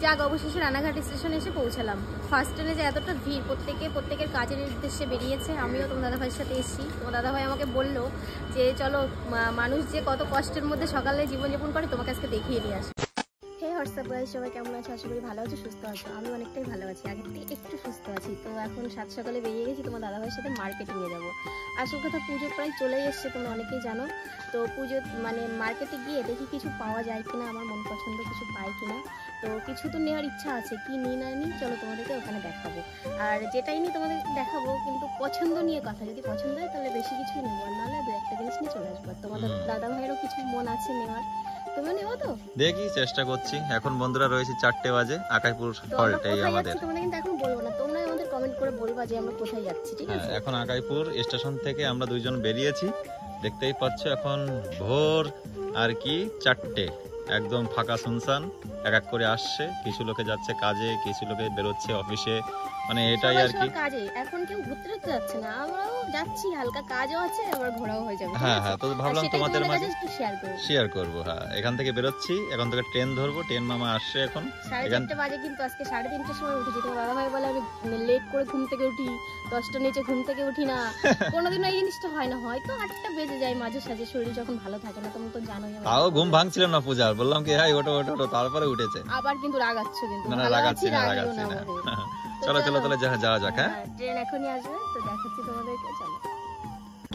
যাক অবশেষে রানাঘাট স্টেশনে এসে পৌঁছালাম। ফার্স্ট ট্রেনে যে এতটা ভিড়, প্রত্যেকের কাজের উদ্দেশ্যে বেরিয়েছে। আমিও তোমার দাদাভাইয়ের সাথে এসেছি। তোমার দাদাভাই আমাকে বললো যে চলো মানুষ যে কত কষ্টের মধ্যে সকালে জীবনযাপন করে তোমাকে আজকে দেখিয়ে নিয়ে আসে। হে হোয়াটসঅ্যাপ গাইস, সবাই কেমন আছো? আশা করি ভালো আছো, সুস্থ আছো। আমি অনেকটাই ভালো আছি, আগের থেকে একটু সুস্থ আছি। তো এখন সাত সকালে বেরিয়ে গেছি তোমার দাদাভাইয়ের সাথে মার্কেটিংয়ে যাবো। আসল কথা, পুজো প্রায় চলেই এসছে, তোমরা অনেকেই জানো। তো পুজো মার্কেটে গিয়ে দেখি কিছু পাওয়া যায় কিনা, আমার মন পছন্দ কিছু পাই কিনা। তো কিছু তো নেওয়ার ইচ্ছা আছে, কি নিই না নিই চলো তোমাদেরকে ওখানে দেখাবো। আর যেটাই নিই তোমাদের দেখাবো, কিন্তু পছন্দ নিয়ে কথা। যদি পছন্দ হয় তাহলে বেশি কিছুই নেবো, আর নাহলে দু একটা জিনিস নিয়ে চলে আসবো। তোমাদের দাদাভাইয়েরও কিছু মন আছে নেওয়ার, তুমি নেবো তো? দেখি, চেষ্টা করছি। এখন বন্ধুরা রয়েছে 4টে বাজে, আকাইপুর হল্টেই আমাদের। তোমরা কিন্তু এখন বলবো না, তোমরা আমাদের কমেন্ট করে বলবা যে আমরা কোথায় যাচ্ছি, ঠিক আছে? এখন আকাইপুর স্টেশন থেকে আমরা দুইজন বেরিয়েছি। দেখতেই পাচ্ছ এখন ভোর আর কি 4টে, একদম ফাঁকা শুনশান। এক এক করে আসছে, কিছু লোকে যাচ্ছে কাজে, কিছু লোকে বেরোচ্ছে অফিসে, মানে এটাই আর কি কাজে। এখন কেউ ঘুরতে যাচ্ছে না, আমরাও যাচ্ছি, হালকা কাজও আছে আবার ঘোরাও হয়ে যাবে। হ্যাঁ, তো ভাবলাম তোমাদের মাঝে শেয়ার করবো। হ্যাঁ, এখান থেকে বেরোচ্ছি, এখন থেকে ট্রেন ধরবো। ট্রেন মামা আসছে এখন 4:30 বাজে, কিন্তু আজকে 3:30টার সময় উঠেছি। তোমার দাদাভাই বলে আমি লেট করে ঘুম থেকে উঠি, 10টার নিচে ঘুম থেকে উঠি না। কোনোদিনও এই জিনিসটা হয় না, হয়তো 8টা বেজে যায় মাঝে সাঝে, শরীর যখন ভালো থাকে না। তুমি তো জানোই। তাও ঘুম ভাঙছিল না পূজার, বললাম কি হ্যাঁ ওঠো, তারপরে উঠেছে। আবার কিন্তু রাগাচ্ছ, কিন্তু না রাগাচ্ছি না। চলো তাহলে যাওয়া যাক। হ্যাঁ, ট্রেন এখনই আসবে, তো দেখাচ্ছি তোমাদেরকে। চলো।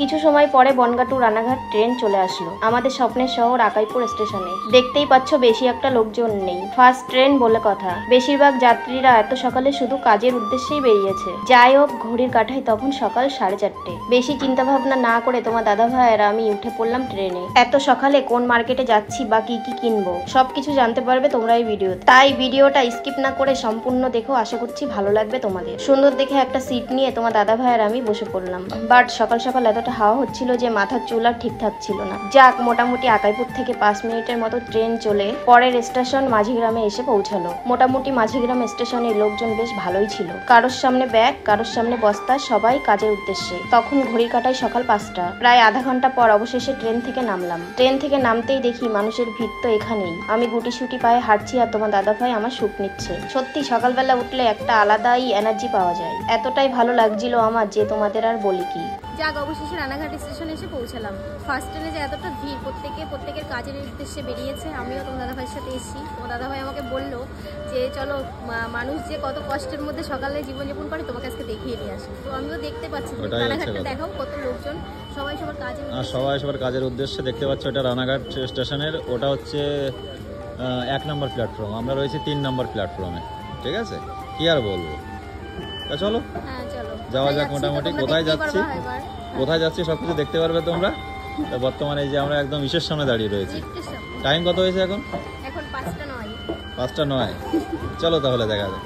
কিছু সময় পরে বনগাঁ টু রানাঘাট ট্রেন চলে আসলো আমাদের স্বপ্নের শহর আকাইপুর স্টেশনে। দেখতেই পাচ্ছ বেশি একটা লোকজন নেই, ফার্স্ট ট্রেন বলে কথা। বেশিরভাগ যাত্রীরা এত সকালে শুধু কাজের উদ্দেশ্যেই বেরিয়েছে। যাই হোক, ঘড়ির কাঁটায় তখন সকাল 4:30। বেশি চিন্তা ভাবনা না করে তোমার দাদা ভাই আর আমি উঠে পড়লাম ট্রেনে। এত সকালে কোন মার্কেটে যাচ্ছি বা কি কি কিনবো সবকিছু জানতে পারবে তোমরা এই ভিডিও। তাই ভিডিওটা স্কিপ না করে সম্পূর্ণ দেখো, আশা করছি ভালো লাগবে তোমাদের। সুন্দর দেখে একটা সিট নিয়ে তোমার দাদা ভাই আর আমি বসে পড়লাম। বাট সকাল সকাল এতটা হাওয়া হচ্ছিল যে মাথার চুল আর ঠিকঠাক ছিল না। যাক, মোটামুটি আকাইপুর থেকে 5 মিনিটের মতো ট্রেন চলে পরের স্টেশন মাঝিগ্রামে এসে পৌঁছালো। মোটামুটি মাঝিগ্রাম স্টেশনে লোকজন বেশ ভালোই ছিল। কারোর সামনে ব্যাগ, কারোর সামনে বস্তা, সবাই কাজের উদ্দেশ্যে। তখন ঘড়ির কাঁটায় সকাল 5টা। প্রায় আধা ঘন্টা পর অবশেষে ট্রেন থেকে নামলাম। ট্রেন থেকে নামতেই দেখি মানুষের ভিড় তো এখানেই। আমি গুটি পায়ে হাঁটছি আর তোমার দাদা ভাই আমার শুট নিচ্ছে। সত্যি সকালবেলা উঠলে একটা আলাদাই এনার্জি পাওয়া যায়। এতটাই ভালো লাগছিল আমার যে তোমাদের আর বলি কি। যাক অবশেষে রানাঘাট স্টেশনে এসে পৌঁছালাম। ফার্স্ট ট্রেনে যে এতটা ভিড়, প্রত্যেকের কাজের উদ্দেশ্যে বেরিয়েছে। আমিও তোমার দাদাভাইয়ের সাথে এসেছি। তোমার দাদাভাই আমাকে বললো যে চলো মানুষ যে কত কষ্টের মধ্যে সকালে জীবনযাপন করে তোমাকে আজকে দেখিয়ে নিয়ে আসে। তো আমিও দেখতে পাচ্ছি রানাঘাটটা দেখাও, কত লোকজন, সবাই সবার কাজের উদ্দেশ্যে দেখতে পাচ্ছ। এটা রানাঘাট স্টেশনের, ওটা হচ্ছে 1 নম্বর প্ল্যাটফর্ম। আমরা রয়েছি 3 নম্বর প্ল্যাটফর্মে। ঠিক আছে, কি আর বলবো। তা চলো যাওয়া যাক। মোটামুটি কোথায় যাচ্ছি সবকিছু দেখতে পারবে তোমরা। বর্তমানে এই যে আমরা একদম ইসের সামনে দাঁড়িয়ে রয়েছি। টাইম কত হয়েছে এখন? 5টা 9। চলো তাহলে দেখা যাক।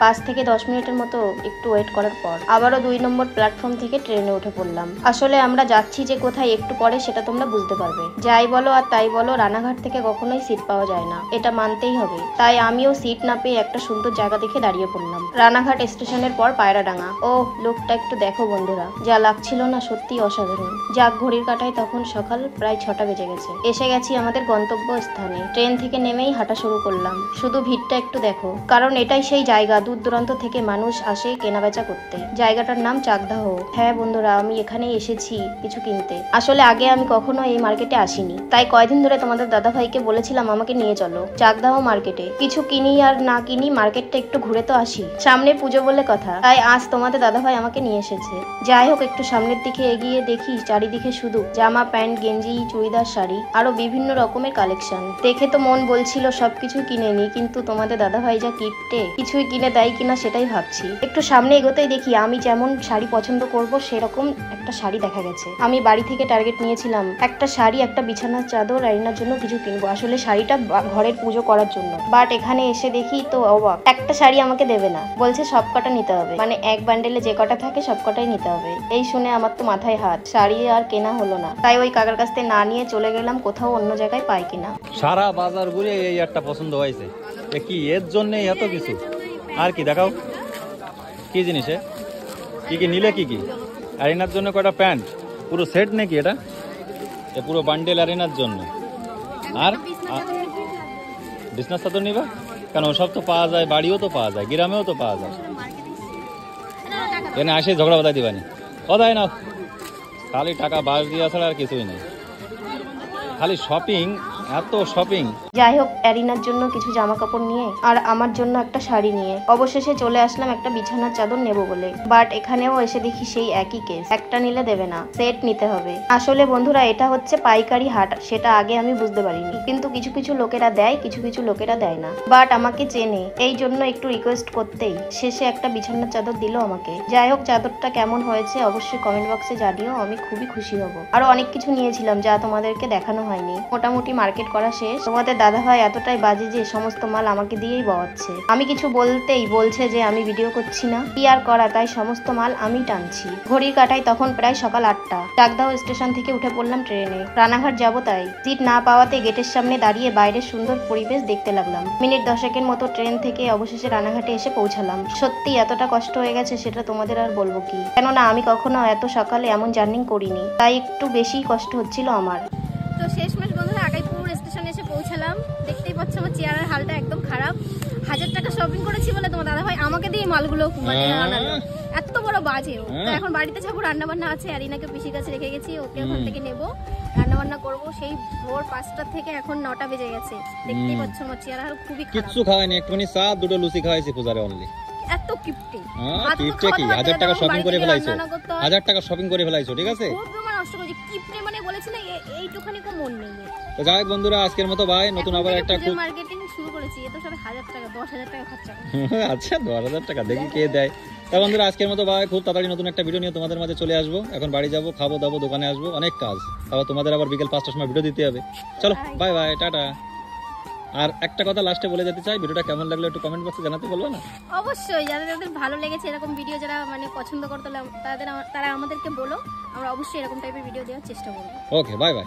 5 থেকে 10 মিনিটের মতো একটু ওয়েট করার পর আবারও 2 নম্বর প্ল্যাটফর্ম থেকে ট্রেনে উঠে পড়লাম। আসলে আমরা যাচ্ছি যে কোথায় একটু পরে সেটা তোমরা বুঝতে পারবে। যাই বলো আর তাই বলো, রানাঘাট থেকে কখনোই সিট পাওয়া যায় না, এটা মানতেই হবে। তাই আমিও সিট না পেয়ে একটা সুন্দর জায়গা দেখে দাঁড়িয়ে পড়লাম। রানাঘাট স্টেশনের পর পায়রাডাঙ্গা। ও লোকটা একটু দেখো বন্ধুরা, যা লাগছিল না সত্যি অসাধারণ। যাক, ঘড়ির কাঁটায় তখন সকাল প্রায় 6টা বেজে গেছে। এসে গেছি আমাদের গন্তব্য স্থানে। ট্রেন থেকে নেমেই হাঁটা শুরু করলাম। শুধু ভিড়টা একটু দেখো, কারণ এটাই সেই জায়গা দূর দূরান্ত থেকে মানুষ আসে কেনাবেচা করতে। জায়গাটার নাম চাকদাহ। হ্যাঁ বন্ধুরা, আমি এখানে এসেছি কিছু কিনতে। আসলে আগে আমি কখনো এই মার্কেটে আসিনি, তাই কয়দিন ধরে তোমাদের দাদা ভাইকে বলেছিলাম আমাকে নিয়ে চলো চাকদাহ মার্কেটে। কিছু কিনি আর না কিনি, মার্কেটটা একটু ঘুরে তো আসি, সামনে পুজো বলে কথা। তাই আজ তোমাদের দাদা ভাই আমাকে নিয়ে এসেছে। যাই হোক, একটু সামনের দিকে এগিয়ে দেখি চারিদিকে শুধু জামা, প্যান্ট, গেঞ্জি, চুড়িদার, শাড়ি, আরো বিভিন্ন রকমের কালেকশন। দেখে তো মন বলছিল সবকিছু কিনে নি, কিন্তু তোমাদের দাদা ভাই যা কিপটে, কিছুই কিনে দেয় কিনা সেটাই ভাবছি। একটু সামনে এগোতেই দেখি আমি যেমন শাড়ি পছন্দ করব সেরকম একটা শাড়ি দেখা গেছে। আমি বাড়ি থেকে টার্গেট নিয়েছিলাম একটা শাড়ি, একটা বিছানার চাদর, রাইনার জন্য কিছু কিনবো, আসলে শাড়িটা ঘরের পুজো করার জন্য। বাট এখানে এসে দেখি তো অবাক, একটা শাড়ি আমাকে দেবে না, বলছে সব কটা নিতে হবে, মানে এক বান্ডেলে যে কটা থাকে সব কটাই নিতে হবে। এই শুনে আমার তো মাথায় হাত, শাড়ি আর কেনা হলো না। তাই ওই কাকার কাছ থেকে না নিয়ে চলে গেলাম কোথাও অন্য জায়গায় পাই কিনা। সারা বাজার ঘুরে এই একটা পছন্দ হয়েছে। কি এর জন্য এত কিছু? আর কি দেখাও, কি জিনিস কি নিলে? কি আরিনার জন্য কয়টা প্যান্ট, পুরো সেট নাকি এটা? পুরো বান্ডেল আরিনার জন্য। আর বিছনার চাদর নিবা কেন? সব তো পাওয়া যায়, বাড়িও তো পাওয়া যায়, গ্রামেও তো পাওয়া যায়। এখানে আসে ঝগড়া বাধা দিবানি, কথাই না, খালি টাকা বাস দিয়া ছাড়া আর কিছুই নেই, খালি শপিং, এত শপিং। যাই হোক, অ্যারিনার জন্য কিছু জামা কাপড় নিয়ে আর আমার জন্য একটা শাড়ি নিয়ে অবশেষে চলে আসলাম একটা বিছানার চাদর নেব বলে। বাট এখানেও এসে দেখি সেই একই কেস, একটা নিলে দেবে না, সেট নিতে হবে। আসলে বন্ধুরা, এটা হচ্ছে পাইকারি হাট, সেটা আগে আমি বুঝতে পারিনি, কিন্তু কিছু কিছু লোকেরা দেয়, কিছু কিছু লোকেরা দেয় না। বাট আমাকে চেনে, এই জন্য একটু রিকোয়েস্ট করতেই শেষে একটা বিছানার চাদর দিল আমাকে। যাই হোক, চাদরটা কেমন হয়েছে অবশ্যই কমেন্ট বক্সে জানিও, আমি খুবই খুশি হব। আরো অনেক কিছু নিয়েছিলাম যা তোমাদেরকে দেখানো হয়নি। মোটামুটি মার্কেট করা শেষ। তোমাদের দাদা ভাই এতটাই বাজে যে সমস্ত মাল আমাকে দিয়েই বওয়াচ্ছে। আমি কিছু বলতেই বলছে যে আমি ভিডিও করছি না, কি আর করা, তাই সমস্ত মাল আমি টানছি। ঘড়ির কাঁটায় তখন প্রায় সকাল 8টা। চাকদাহ স্টেশন থেকে উঠে পড়লাম ট্রেনে, রানাঘাট যাবো তাই। সিট না পাওয়াতে গেটের সামনে দাঁড়িয়ে বাইরের সুন্দর পরিবেশ দেখতে লাগলাম। মিনিট 10 মতো ট্রেন থেকে অবশেষে রানাঘাটে এসে পৌঁছালাম। সত্যি এতটা কষ্ট হয়ে গেছে সেটা তোমাদের আর বলবো কি, কেননা আমি কখনো এত সকালে এমন জার্নি করিনি, তাই একটু বেশি কষ্ট হচ্ছিল আমার। তো শেষমেশ বন্ধুরা আগাইপুর স্টেশনে এসে পৌঁছালাম। দেখতেই পাচ্ছ আমার চেয়ারের হালটা একদম খারাপ। 1000 টাকা শপিং করেছি বলে তোমার দাদা ভাই আমাকে দিয়ে মালগুলো মানে আনালো, এত বড় বাজে। তো এখন বাড়িতে যাবো, রান্না বান্না আছে, অ্যারিনাকে পিসির কাছে রেখে গেছি, ওকে ওখান থেকে নেবো, রান্না বান্না করবো। সেই ভোর 5টা থেকে এখন 9টা বেজে গেছে। দেখতেই পাচ্ছ আমার চেয়ার হাল খুবই খারাপ। কিচ্ছু খাওয়াইনি, একটুখানি চা, 2টো লুচি খাওয়াইছি পূজারে অনলি। এত কিপটে, কিপটে কি? 1000 টাকা শপিং করে ফেলাইছো, 1000 টাকা শপিং করে ফেলাইছো, ঠিক আছে? খুব নষ্ট করেছি, কিপটে মানে বলেছি না, এইটুখানি কো মন নেই। তো যাই হোক বন্ধুরা, আজকের মতো বাই। নতুন আবার একটা খুব মার্কেটিং শুরু করেছি, এত সব 1000 টাকা 10,000 টাকা খরচা। আচ্ছা, 10,000 টাকা দেখি কে দেয়। তা বন্ধুরা, আজকের মতো বাই। খুব তাড়াতাড়ি নতুন একটা ভিডিও নিয়ে তোমাদের মাঝে চলে আসবো। এখন বাড়ি যাবো, খাবো দাবো, দোকানে আসবো, অনেক কাজ। আবার তোমাদের আবার বিকেল 5টার সময় ভিডিও দিতে হবে। চলো বাই বাই, টাটা। আর একটা কথা লাস্টে বলে যেতে চাই, ভিডিওটা কেমন লাগলো একটু কমেন্ট বক্সে জানাতে বলবো না? অবশ্যই, যাদের ভালো লেগেছে এরকম ভিডিও, যারা মানে পছন্দ করতে তারা আমাদেরকে বলো, আমরা অবশ্যই এরকম টাইপের ভিডিও দেওয়ার চেষ্টা করবো। ওকে, বাই বাই।